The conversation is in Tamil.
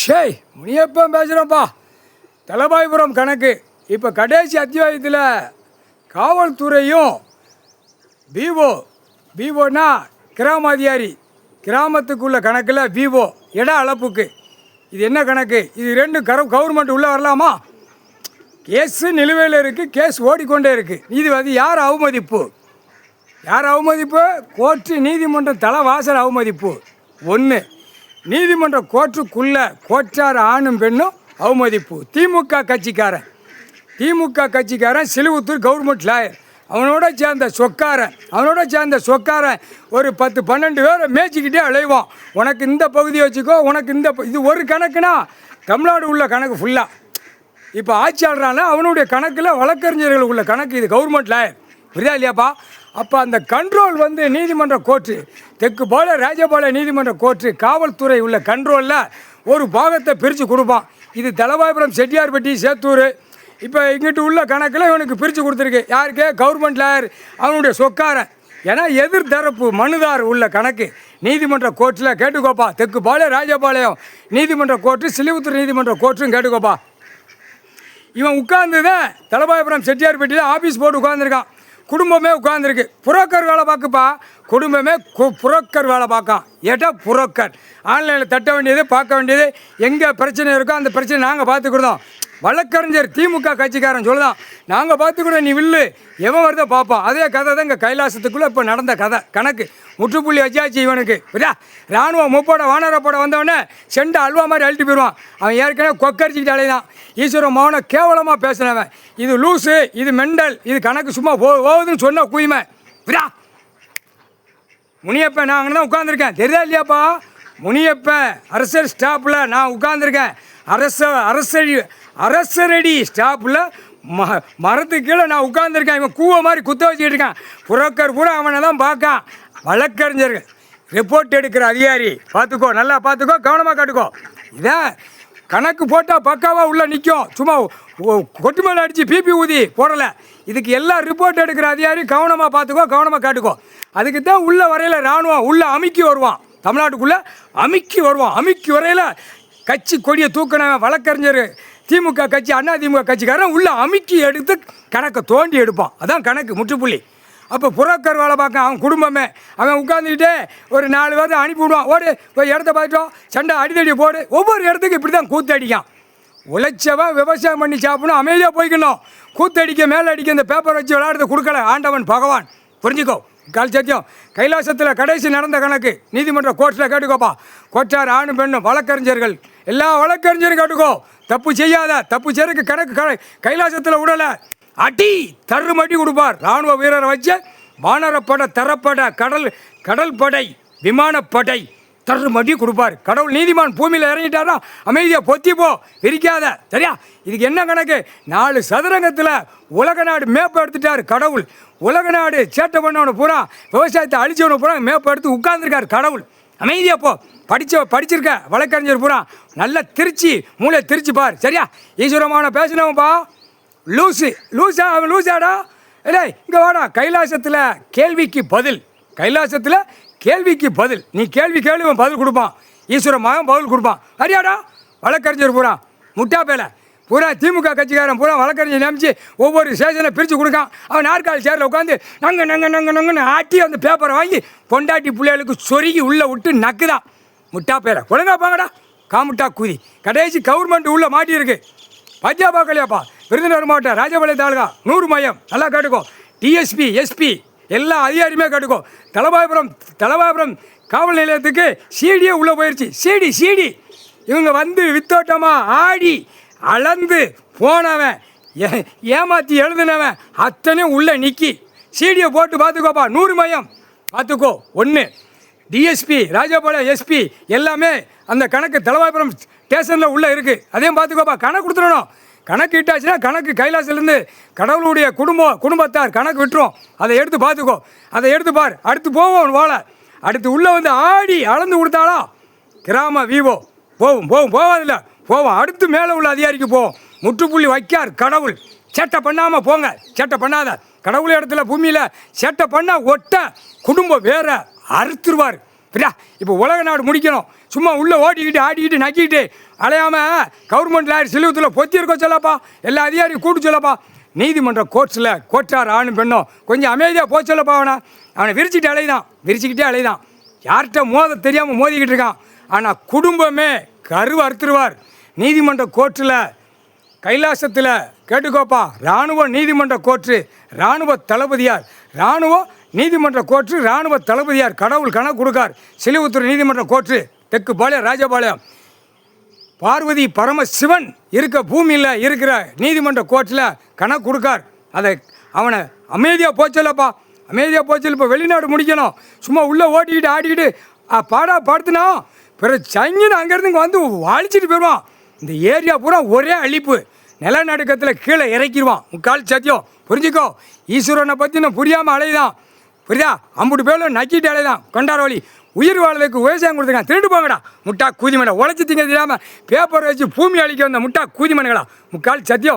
ஷேய் முனியப்பன் பேசுகிறோம்ப்பா. தலபாய்புரம் கணக்கு இப்போ கடைசி அத்தியாயத்தில் காவல்துறையும் விவோனா கிராம அதிகாரி கிராமத்துக்குள்ள கணக்கில் விவோ இட அளப்புக்கு இது என்ன கணக்கு? இது ரெண்டும் கவர்மெண்ட் உள்ளே வரலாமா? கேஸு நிலுவையில் இருக்குது, கேஸ் ஓடிக்கொண்டே இருக்குது. நீதிபதி யார் அவமதிப்பு? கோர்ட்டு நீதிமன்றம் தலைவாசல் அவமதிப்பு. ஒன்று, நீதிமன்ற கோர்ட்டுக்குள்ளே கோச்சார் ஆணும் பெண்ணும் அவமதிப்பு. திமுக கட்சிக்காரன் சிலுவுத்தூர் கவர்மெண்ட் லாயர், அவனோட சேர்ந்த சொக்காரன் ஒரு 10-12 பேரை மேய்ச்சிக்கிட்டே அலைவான். உனக்கு இந்த பகுதியை வச்சுக்கோ, உனக்கு இது ஒரு கணக்குனா தமிழ்நாடு உள்ள கணக்கு ஃபுல்லாக. இப்போ ஆட்சியாளரான அவனுடைய கணக்கில் வழக்கறிஞர்கள் உள்ள கணக்கு. இது கவர்மெண்ட் லாயர், புரியுதா இல்லையாப்பா? அப்போ அந்த கண்ட்ரோல் நீதிமன்ற கோர்ட்டு, தெற்கு போல ராஜபாளைய நீதிமன்ற கோர்ட்டு காவல்துறை உள்ள கண்ட்ரோலில் ஒரு பாகத்தை பிரித்து கொடுப்பான். இது தலவாய்புரம் செட்டியார்பட்டி சேத்தூர் இப்போ இங்கிட்டு உள்ள கணக்கில் இவனுக்கு பிரித்து கொடுத்துருக்கு. யாருக்கு? கவர்மெண்ட் லாயர், அவனுடைய சொக்காரன். ஏன்னா எதிர்த்தரப்பு மனுதார் உள்ள கணக்கு நீதிமன்ற கோர்ட்டில் கேட்டுக்கோப்பா. தெற்கு பாளைய ராஜபாளையம் நீதிமன்ற கோர்ட்டு, சிலுவுத்தூர் நீதிமன்ற கோர்ட்டும் கேட்டுக்கோப்பா. இவன் உட்கார்ந்துதான் தலபாயபுரம் செட்டியார்பட்டியில் ஆஃபீஸ் போட்டு உட்காந்துருக்கான். குடும்பமே உட்காந்துருக்கு. புரோக்கர் வேலை பார்க்குப்பா. குடும்பமே புரோக்கர் வேலை பார்க்கான். ஏட்டா புரோக்கர் ஆன்லைனில் தட்ட வேண்டியது, பார்க்க வேண்டியது, எங்கே பிரச்சனை இருக்கோ அந்த பிரச்சனை நாங்கள் பார்த்துக்கிட்டோம். வழக்கறிஞர் திமுக கட்சிக்காரன் சொல்லுதான், நாங்கள் பார்த்துக்கிட்டோம், நீ வில்லு எவன் வருதோ பார்ப்போம். அதே கதை தான் இங்கே கைலாசத்துக்குள்ளே இப்போ நடந்த கணக்கு. முற்றுப்புள்ளி வச்சாச்சு இவனுக்கு. புரியா? ராணுவம் முப்போட வானரப்போட வந்தவொடனே செண்டை அல்வா மாதிரி அழுட்டி போயிடுவான். அவன் ஏற்கனவே கொக்கரிச்சிக்கிட்டு அலைதான். ஈஸ்வர மௌனை கேவலமாக பேசினவன். இது லூஸு, இது மெண்டல், இது கணக்கு சும்மா போகுதுன்னு சொன்ன குயிமை. புரியா? முனியப்பன் நான் அங்கே தான் உட்காந்துருக்கேன், தெரியுதா இல்லையாப்பா? முனியப்பன் அரசர் ஸ்டாப்பில் நான் உட்காந்துருக்கேன். அரசரடி ஸ்டாப்பில் மரத்துக்கு கீழே நான் உட்காந்துருக்கேன். இவன் கூவ மாதிரி குத்த வச்சுக்கிட்டு இருக்கான். புரோக்கர் கூட அவனை தான் பார்க்கான். வழக்கறிஞர்கள் ரிப்போர்ட் எடுக்கிற அதிகாரி பார்த்துக்கோ, நல்லா பார்த்துக்கோ, கவனமாக காட்டுக்கோ. இதான் கணக்கு போட்டால் பக்காவாக உள்ளே நிற்கும். சும்மா கொட்டு மேலே அடித்து பிபி ஊதி போடலை. இதுக்கு எல்லாம் ரிப்போர்ட் எடுக்கிற அதிகாரி கவனமாக பார்த்துக்கோ, கவனமாக காட்டுக்கோ. அதுக்கு தான் உள்ள வரையில் இராணுவம் உள்ளே அமுக்கி வருவான். தமிழ்நாட்டுக்குள்ளே அமுக்கி வருவான். அமுக்கி வரையில் கட்சி கொடியை தூக்கின வழக்கறிஞர் திமுக கட்சி, அண்ணா திமுக கட்சிக்காரன் உள்ள அமுக்கி எடுத்து கணக்கை தோண்டி எடுப்பான். அதான் கணக்கு, முற்றுப்புள்ளி. அப்போ புரோக்கர் வேலை பார்க்க அவன் குடும்பமே அவன் உட்காந்துக்கிட்டே ஒரு 4 பேர்த்தை அனுப்பி விடுவான். ஓடு போய் இடத்த பார்த்துட்டோம், சண்டை அடித்தடி போடு. ஒவ்வொரு இடத்துக்கு இப்படி தான் கூத்தடிக்கான். உழைச்சவன் விவசாயம் பண்ணி சாப்பிடணும், அமைதியாக போய்க்கணும். கூத்தடிக்க மேலே அடிக்க இந்த பேப்பர் வச்சு விளையாடுறத கொடுக்கல ஆண்டவன் பகவான். புரிஞ்சுக்கோ. கால் சத்தியம் கைலாசத்தில் கடைசி நடந்த கணக்கு நீதிமன்ற கோர்ட்டில் கேட்டுக்கோப்பா. கோச்சார் ஆணும் பெண்ணும் வழக்கறிஞர்கள், எல்லா வழக்கறிஞரும் கேட்டுக்கோ. தப்பு செய்யாத, தப்பு செய்யறதுக்கு கணக்கு கைலாசத்தில் விடலை. அடி தருமடி கொடுப்பார். இராணுவ வீரரை வச்சு வானரப்படை, தரப்படை, கடல் படை, விமானப்படை தருமடி கொடுப்பார். கடவுள் நீதிமான் பூமியில் இறங்கிட்டாரா அமைதியாக பொத்தி போ, விரிக்காத. சரியா? இதுக்கு என்ன கணக்கு? 4 சதுரங்கத்தில் உலக நாடு மேப்பு எடுத்துட்டார் கடவுள். உலக நாடு சேட்டை பண்ணவனு பூரா, விவசாயத்தை அழிச்சவனு பூரா மேப்பு எடுத்து உட்கார்ந்துருக்கார் கடவுள். அமைதியாக போ. படிச்சிருக்க வழக்கறிஞர் பூரா நல்லா திருச்சி மூளை திருச்சி பார். சரியா? ஈஸ்வரமான பேசினவன்பா. அவன் லூசாடா. இல்லை இங்கே வாடா. கைலாசத்தில் கேள்விக்கு பதில். நீ கேள்வி கேள்விவன் பதில் கொடுப்பான். ஈஸ்வர மகன் பதில் கொடுப்பான். சரியாடா? வழக்கறிஞர் பூரா முட்டா பேலை பூரா திமுக கட்சிக்காரன் பூரா வழக்கறிஞர் நியமிச்சு ஒவ்வொரு ஸ்டேஷனை பிரித்து கொடுக்கான். அவன் நாற்காலி சேரில் உட்காந்து நங்கன்னு ஆட்டி அந்த பேப்பரை வாங்கி பொண்டாட்டி பிள்ளைகளுக்கு சொருகி உள்ளே விட்டு நக்குதான். முட்டா பேரை ஒழுங்கா பாங்கடா. காமுட்டா கூதி கடைசி கவர்மெண்ட் உள்ளே மாட்டியிருக்கு. பாத்தியா பார்க்கலையாப்பா? விருதுநகர் மாவட்டம் ராஜபாளையம் தாலுகா 100 மையம். நல்லா கேட்டுக்கோ. டிஎஸ்பி, எஸ்பி எல்லா அதிகாரியுமே கேட்டுக்கோ. தலவாயபுரம் காவல் நிலையத்துக்கு சிடியே உள்ளே போயிடுச்சு. சிடி இவங்க வந்து வித்தோட்டமாக ஆடி அளந்து போனவன், ஏமாற்றி எழுதுனவன் அத்தனையும் உள்ளே நிற்கி சிடியை போட்டு பார்த்துக்கோப்பா. 100 மையம் பார்த்துக்கோ. 1 டிஎஸ்பி, ராஜபாளையம் எஸ்பி எல்லாமே அந்த கணக்கு தலவாயபுரம் ஸ்டேஷனில் உள்ளே இருக்குது. அதையும் பார்த்துக்கோப்பா. கணக்கு கொடுத்துடணும். கணக்கு இட்டாச்சுன்னா கணக்கு கைலாசிலேருந்து கடவுளுடைய குடும்பத்தார் கணக்கு விட்டுரும். அதை எடுத்து பார்த்துக்கோ. அதை எடுத்து பார். அடுத்து போவோம் வாழ. அடுத்து உள்ளே வந்து ஆடி அளந்து கொடுத்தாலா கிராம விவோ போவாதில்ல போவோம். அடுத்து மேலே உள்ள அதிகாரிக்கு போவோம். முற்றுப்புள்ளி வைக்கார் கடவுள். சேட்டை பண்ணாமல் போங்க. சேட்டை பண்ணாத. கடவுள் இடத்துல பூமியில் சேட்டை பண்ணால் ஒட்ட குடும்பம் வேற அறுத்துருவார். சரியா? இப்போ உலக நாடு முடிக்கணும். சும்மா உள்ளே ஓட்டிக்கிட்டு ஆடிக்கிட்டு நக்கிக்கிட்டு அலையாமல் கவர்மெண்ட் லாயர் சிலுவத்தில் பொத்தி இருக்க சொல்லப்பா. எல்லா அதிகாரியும் கூட்டு சொல்லப்பா. நீதிமன்ற கோர்ட்ஸில் கோர்ட்டார் ஆணும் பெண்ணும் கொஞ்சம் அமைதியாக போக சொல்லப்பா. அவனை விரிச்சிக்கிட்டே அலைதான். யார்கிட்ட மோத தெரியாமல் மோதிக்கிட்டு இருக்கான். ஆனால் குடும்பமே கருவை அறுத்துருவார். நீதிமன்ற கோர்ட்டில் கைலாசத்தில் கேட்டுக்கோப்பா. இராணுவ நீதிமன்ற கோர்ட்டு, இராணுவ தளபதியார், இராணுவ நீதிமன்ற கோர்ட்டு, இராணுவ தளபதியார் கடவுள் கணக்கு கொடுக்கார். சிலுவத்தூர் நீதிமன்ற கோர்ட்டு, தெற்கு பாளையம், ராஜபாளையம். பார்வதி பரமசிவன் இருக்க பூமியில் இருக்கிற நீதிமன்ற கோர்ட்டில் கணக்கு கொடுக்கார். அதை அவனை அமைதியாக போச்சல்லப்பா. அமைதியாக போச்சல். இப்போ வெளிநாடு முடிக்கணும். சும்மா உள்ளே ஓட்டிக்கிட்டு ஆடிக்கிட்டு பாடா படுத்துனா பிறகு சங்கின்னு அங்கேருந்து இங்கே வந்து அழிச்சிட்டு போயிடுவான். இந்த ஏரியா பூரா ஒரே அழிப்பு. நிலநடுக்கத்தில் கீழே இறக்கிடுவான். முக்கால் சத்தியம் புரிஞ்சுக்கோ. ஈஸ்வரனை பற்றி நான் புரியாமல் அலைதான். புரியுதா? 50 பேரில் நக்கிட்டு அலைதான். கொண்டாட வழி உயிர் வாழ்றதுக்கு விவசாயம் கொடுத்துருக்கான். திருட்டு போங்கடா முட்டா கூதிமனை. உழைச்சி திங்க தெரியாமல் பேப்பர் வச்சு பூமி அழிக்க வந்த முட்டா கூதிமனைகளா. முக்கால் சத்தியம்.